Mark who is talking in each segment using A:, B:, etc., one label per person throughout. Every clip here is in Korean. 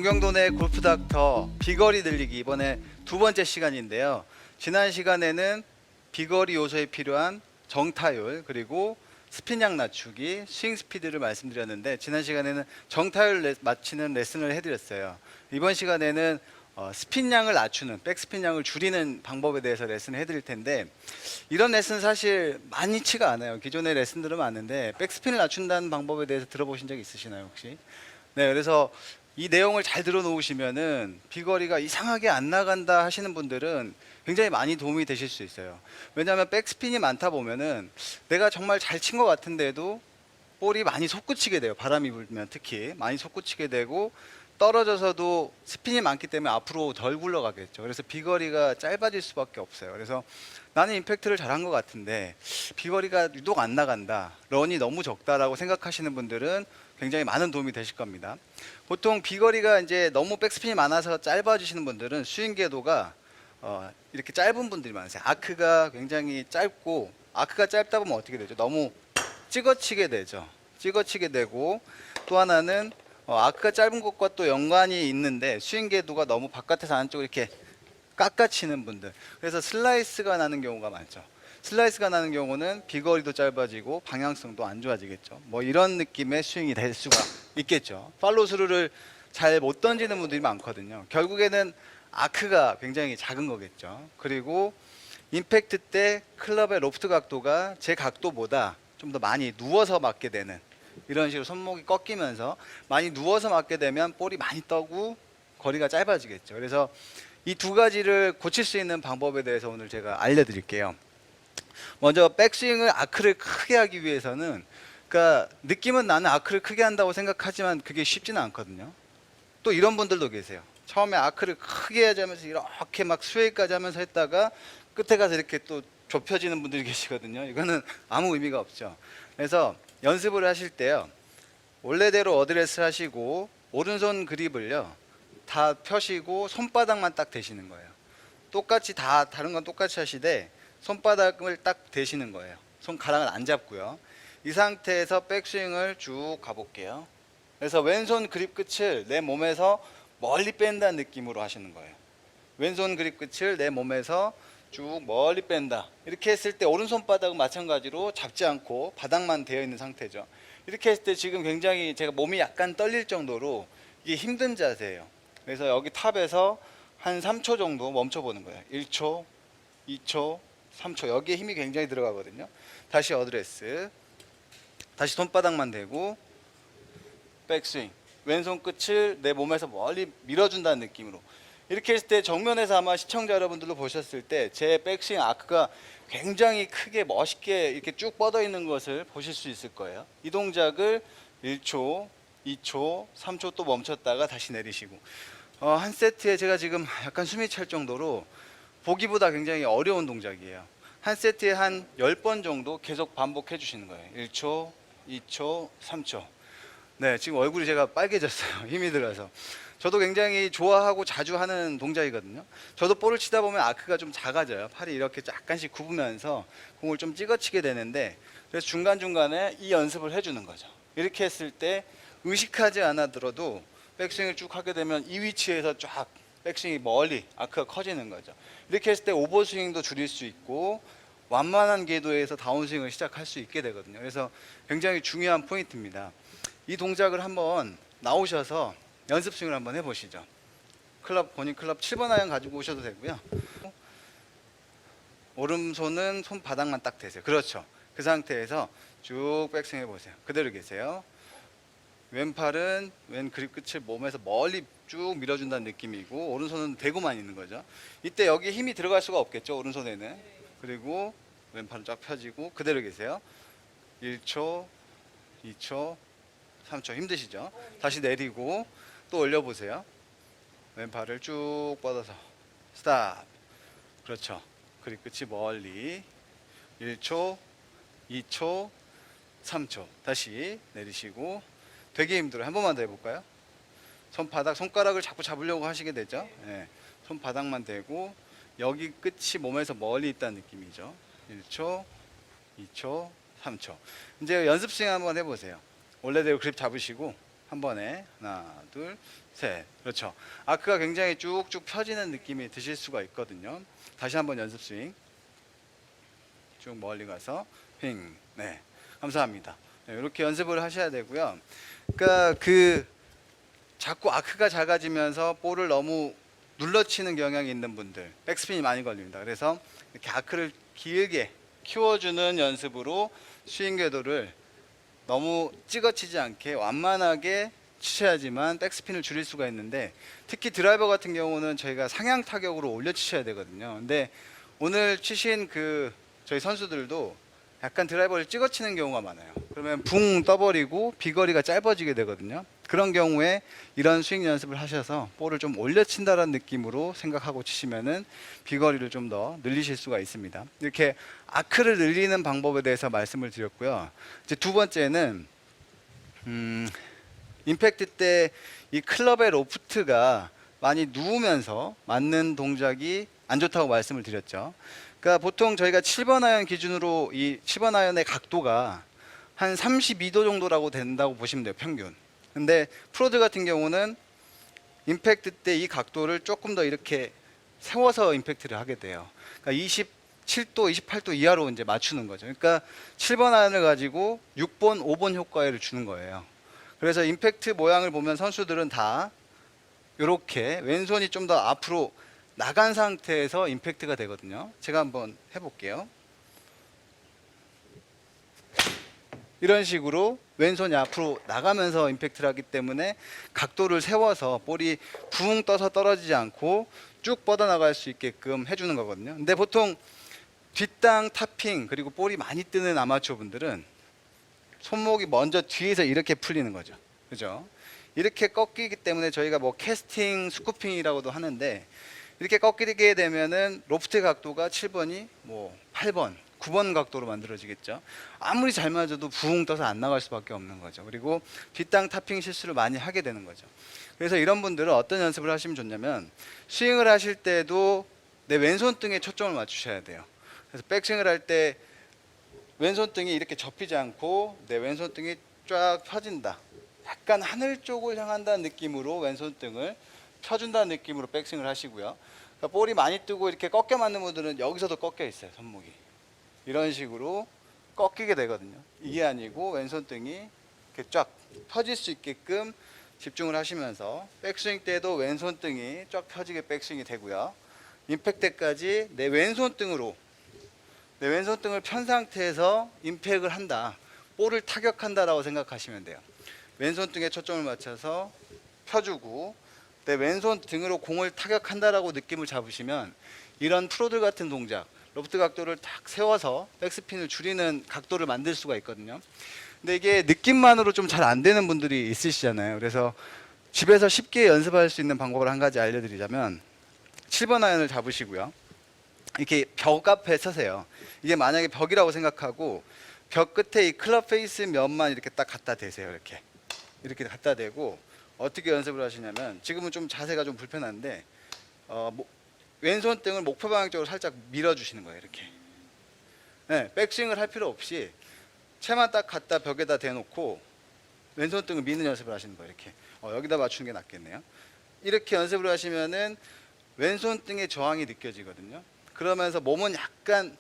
A: 동경동네 골프닥터 비거리 늘리기 이번에 두 번째 시간인데요. 지난 시간에는 비거리 요소에 필요한 정타율 그리고 스핀량 낮추기, 스윙 스피드를 말씀드렸는데 지난 시간에는 정타율 맞추는 레슨을 해드렸어요. 이번 시간에는 스핀량을 낮추는, 백스핀량을 줄이는 방법에 대해서 레슨을 해드릴 텐데 이런 레슨 사실 많이치가 않아요. 기존의 레슨들은 많은데 백스핀을 낮춘다는 방법에 대해서 들어보신 적 있으시나요 혹시? 네, 그래서 이 내용을 잘 들어놓으시면은 비거리가 이상하게 안 나간다 하시는 분들은 굉장히 많이 도움이 되실 수 있어요. 왜냐하면 백스핀이 많다 보면은 내가 정말 잘 친 것 같은데도 볼이 많이 솟구치게 돼요. 바람이 불면 특히 많이 솟구치게 되고 떨어져서도 스핀이 많기 때문에 앞으로 덜 굴러가겠죠. 그래서 비거리가 짧아질 수밖에 없어요. 그래서 나는 임팩트를 잘한 것 같은데 비거리가 유독 안 나간다, 런이 너무 적다라고 생각하시는 분들은 굉장히 많은 도움이 되실 겁니다. 보통 비거리가 이제 너무 백스핀이 많아서 짧아지시는 분들은 스윙 궤도가 이렇게 짧은 분들이 많으세요. 아크가 굉장히 짧고, 아크가 짧다 보면 어떻게 되죠? 너무 찍어치게 되죠. 찍어치게 되고, 또 하나는 아크가 짧은 것과 또 연관이 있는데 스윙 궤도가 너무 바깥에서 안쪽으로 이렇게 깎아치는 분들, 그래서 슬라이스가 나는 경우가 많죠. 슬라이스가 나는 경우는 비거리도 짧아지고 방향성도 안 좋아지겠죠. 뭐 이런 느낌의 스윙이 될 수가 있겠죠. 팔로우 스루를 잘 못 던지는 분들이 많거든요. 결국에는 아크가 굉장히 작은 거겠죠. 그리고 임팩트 때 클럽의 로프트 각도가 제 각도보다 좀 더 많이 누워서 맞게 되는, 이런 식으로 손목이 꺾이면서 많이 누워서 맞게 되면 볼이 많이 떠고 거리가 짧아지겠죠. 그래서 이 두 가지를 고칠 수 있는 방법에 대해서 오늘 제가 알려드릴게요. 먼저 백스윙을 아크를 크게 하기 위해서는, 그러니까 느낌은 나는 아크를 크게 한다고 생각하지만 그게 쉽지는 않거든요. 또 이런 분들도 계세요. 처음에 아크를 크게 하자면서 이렇게 막 스웨이까지 하면서 했다가 끝에 가서 이렇게 또 좁혀지는 분들이 계시거든요. 이거는 아무 의미가 없죠. 그래서 연습을 하실 때요, 원래대로 어드레스 하시고 오른손 그립을요 다 펴시고 손바닥만 딱 대시는 거예요. 똑같이 다 다른 건 똑같이 하시되 손바닥을 딱 대시는 거예요. 손가락을 안 잡고요. 이 상태에서 백스윙을 쭉 가볼게요. 그래서 왼손 그립 끝을 내 몸에서 멀리 뺀다는 느낌으로 하시는 거예요. 왼손 그립 끝을 내 몸에서 쭉 멀리 뺀다. 이렇게 했을 때 오른손 바닥은 마찬가지로 잡지 않고 바닥만 되어 있는 상태죠. 이렇게 했을 때 지금 굉장히 제가 몸이 약간 떨릴 정도로 이게 힘든 자세예요. 그래서 여기 탑에서 한 3초 정도 멈춰 보는 거예요. 1초, 2초, 3초. 여기에 힘이 굉장히 들어가거든요. 다시 어드레스. 다시 손바닥만 대고 백스윙. 왼손 끝을 내 몸에서 멀리 밀어준다는 느낌으로. 이렇게 했을 때 정면에서 아마 시청자 여러분들도 보셨을 때 제 백스윙 아크가 굉장히 크게 멋있게 이렇게 쭉 뻗어 있는 것을 보실 수 있을 거예요. 이 동작을 1초, 2초, 3초 또 멈췄다가 다시 내리시고, 한 세트에 제가 지금 약간 숨이 찰 정도로 보기보다 굉장히 어려운 동작이에요. 한 세트에 한 10번 정도 계속 반복해 주시는 거예요. 1초, 2초, 3초. 네, 지금 얼굴이 제가 빨개졌어요. 힘이 들어서. 저도 굉장히 좋아하고 자주 하는 동작이거든요. 저도 볼을 치다 보면 아크가 좀 작아져요. 팔이 이렇게 약간씩 굽으면서 공을 좀 찍어치게 되는데, 그래서 중간중간에 이 연습을 해주는 거죠. 이렇게 했을 때 의식하지 않아들어도 백스윙을 쭉 하게 되면 이 위치에서 쫙 백스윙이 멀리 아크가 커지는 거죠. 이렇게 했을 때 오버스윙도 줄일 수 있고 완만한 궤도에서 다운스윙을 시작할 수 있게 되거든요. 그래서 굉장히 중요한 포인트입니다. 이 동작을 한번 나오셔서 연습 스윙을 한번 해보시죠. 클럽, 본인 클럽 7번 아이언 가지고 오셔도 되고요. 오른손은 손바닥만 딱 대세요. 그렇죠. 그 상태에서 쭉 백스윙 해보세요. 그대로 계세요. 왼팔은 왼 그립 끝을 몸에서 멀리 쭉 밀어준다는 느낌이고 오른손은 대고만 있는 거죠. 이때 여기 힘이 들어갈 수가 없겠죠, 오른손에는. 그리고 왼팔은 쫙 펴지고 그대로 계세요. 1초, 2초, 3초. 힘드시죠? 다시 내리고 또 올려보세요. 왼팔을 쭉 뻗어서 스탑. 그렇죠. 그립 끝이 멀리. 1초, 2초, 3초. 다시 내리시고. 되게 힘들어요. 한 번만 더 해볼까요? 손가락을 자꾸 잡으려고 하시게 되죠. 네. 손바닥만 대고 여기 끝이 몸에서 멀리 있다는 느낌이죠. 1초, 2초, 3초. 이제 연습 스윙 한번 해보세요. 원래대로 그립 잡으시고 한 번에 하나, 둘, 셋. 그렇죠. 아크가 굉장히 쭉쭉 펴지는 느낌이 드실 수가 있거든요. 다시 한번 연습 스윙. 쭉 멀리 가서 핑. 네, 감사합니다. 네, 이렇게 연습을 하셔야 되고요. 그러니까 자꾸 아크가 작아지면서 볼을 너무 눌러치는 경향이 있는 분들, 백스핀이 많이 걸립니다. 그래서 이렇게 아크를 길게 키워주는 연습으로 스윙 궤도를 너무 찍어치지 않게 완만하게 치셔야지만 백스핀을 줄일 수가 있는데, 특히 드라이버 같은 경우는 저희가 상향 타격으로 올려 치셔야 되거든요. 근데 오늘 치신 저희 선수들도 약간 드라이버를 찍어 치는 경우가 많아요. 그러면 붕 떠버리고 비거리가 짧아지게 되거든요. 그런 경우에 이런 스윙 연습을 하셔서 볼을 좀 올려 친다는 느낌으로 생각하고 치시면은 비거리를 좀 더 늘리실 수가 있습니다. 이렇게 아크를 늘리는 방법에 대해서 말씀을 드렸고요. 이제 두 번째는 임팩트 때 이 클럽의 로프트가 많이 누우면서 맞는 동작이 안 좋다고 말씀을 드렸죠. 그러니까 보통 저희가 7번 아이언 기준으로 이 7번 아이언의 각도가 한 32도 정도라고 된다고 보시면 돼요, 평균. 근데 프로들 같은 경우는 임팩트 때 이 각도를 조금 더 이렇게 세워서 임팩트를 하게 돼요. 그러니까 27도, 28도 이하로 이제 맞추는 거죠. 그러니까 7번 아이언을 가지고 6번, 5번 효과를 주는 거예요. 그래서 임팩트 모양을 보면 선수들은 다 이렇게 왼손이 좀 더 앞으로 나간 상태에서 임팩트가 되거든요. 제가 한번 해볼게요. 이런 식으로 왼손이 앞으로 나가면서 임팩트를 하기 때문에 각도를 세워서 볼이 붕 떠서 떨어지지 않고 쭉 뻗어나갈 수 있게끔 해주는 거거든요. 근데 보통 뒷땅 타핑 그리고 볼이 많이 뜨는 아마추어 분들은 손목이 먼저 뒤에서 이렇게 풀리는 거죠. 그죠? 이렇게 꺾이기 때문에 저희가 뭐 캐스팅 스쿠핑이라고도 하는데, 이렇게 꺾이게 되면은 로프트 각도가 7번이 뭐 8번, 9번 각도로 만들어지겠죠. 아무리 잘 맞아도 부웅 떠서 안 나갈 수밖에 없는 거죠. 그리고 뒷땅 타핑 실수를 많이 하게 되는 거죠. 그래서 이런 분들은 어떤 연습을 하시면 좋냐면, 스윙을 하실 때도 내 왼손 등에 초점을 맞추셔야 돼요. 그래서 백스윙을 할 때 왼손 등이 이렇게 접히지 않고 내 왼손 등이 쫙 펴진다. 약간 하늘 쪽을 향한다는 느낌으로 왼손 등을 펴준다는 느낌으로 백스윙을 하시고요. 그러니까 볼이 많이 뜨고 이렇게 꺾여 맞는 분들은 여기서도 꺾여 있어요, 손목이. 이런 식으로 꺾이게 되거든요. 이게 아니고 왼손 등이 이렇게 쫙 펴질 수 있게끔 집중을 하시면서 백스윙 때도 왼손 등이 쫙 펴지게 백스윙이 되고요. 임팩트 때까지 내 왼손 등으로, 내 왼손 등을 편 상태에서 임팩을 한다, 볼을 타격한다라고 생각하시면 돼요. 왼손 등에 초점을 맞춰서 펴주고 내 왼손 등으로 공을 타격한다라고 느낌을 잡으시면 이런 프로들 같은 동작, 로프트 각도를 딱 세워서 백스핀을 줄이는 각도를 만들 수가 있거든요. 근데 이게 느낌만으로 좀 잘 안 되는 분들이 있으시잖아요. 그래서 집에서 쉽게 연습할 수 있는 방법을 한 가지 알려드리자면, 7번 아이언을 잡으시고요. 이렇게 벽 앞에 서세요. 이게 만약에 벽이라고 생각하고 벽 끝에 이 클럽 페이스 면만 이렇게 딱 갖다 대세요. 이렇게 갖다 대고 어떻게 연습을 하시냐면, 지금은 좀 자세가 좀 불편한데 왼손 등을 목표 방향 쪽으로 살짝 밀어주시는 거예요. 이렇게. 네, 백스윙을 할 필요 없이 채만 딱 갖다 벽에다 대놓고 왼손 등을 미는 연습을 하시는 거예요. 이렇게. 여기다 맞추는 게 낫겠네요. 이렇게 연습을 하시면은 왼손 등의 저항이 느껴지거든요. 그러면서 몸은 약간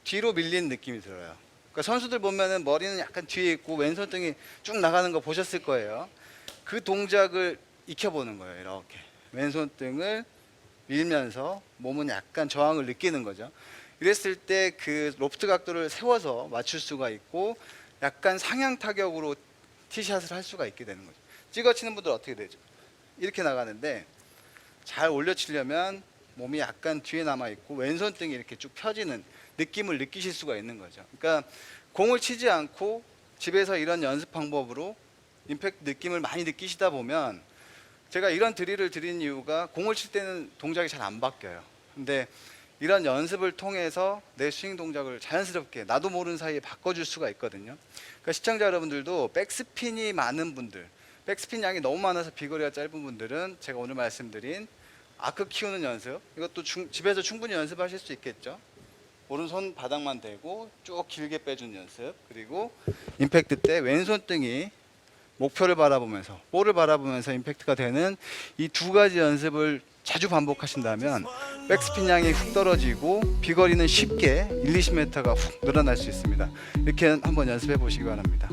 A: 뒤로 밀린 느낌이 들어요. 그러니까 선수들 보면은 머리는 약간 뒤에 있고 왼손 등이 쭉 나가는 거 보셨을 거예요. 그 동작을 익혀보는 거예요. 이렇게 왼손 등을 밀면서 몸은 약간 저항을 느끼는 거죠. 이랬을 때 그 로프트 각도를 세워서 맞출 수가 있고 약간 상향 타격으로 티샷을 할 수가 있게 되는 거죠. 찍어치는 분들 어떻게 되죠? 이렇게 나가는데, 잘 올려치려면 몸이 약간 뒤에 남아 있고 왼손 등이 이렇게 쭉 펴지는 느낌을 느끼실 수가 있는 거죠. 그러니까 공을 치지 않고 집에서 이런 연습 방법으로 임팩트 느낌을 많이 느끼시다 보면, 제가 이런 드릴을 드린 이유가 공을 칠 때는 동작이 잘 안 바뀌어요. 근데 이런 연습을 통해서 내 스윙 동작을 자연스럽게 나도 모르는 사이에 바꿔줄 수가 있거든요. 그러니까 시청자 여러분들도 백스핀이 많은 분들, 백스핀 양이 너무 많아서 비거리가 짧은 분들은 제가 오늘 말씀드린 아크 키우는 연습, 이것도 집에서 충분히 연습하실 수 있겠죠. 오른손 바닥만 대고 쭉 길게 빼주는 연습, 그리고 임팩트 때 왼손 등이 목표를 바라보면서 볼을 바라보면서 임팩트가 되는 이 두 가지 연습을 자주 반복하신다면 백스핀 양이 훅 떨어지고 비거리는 쉽게 1, 20m가 훅 늘어날 수 있습니다. 이렇게 한번 연습해 보시기 바랍니다.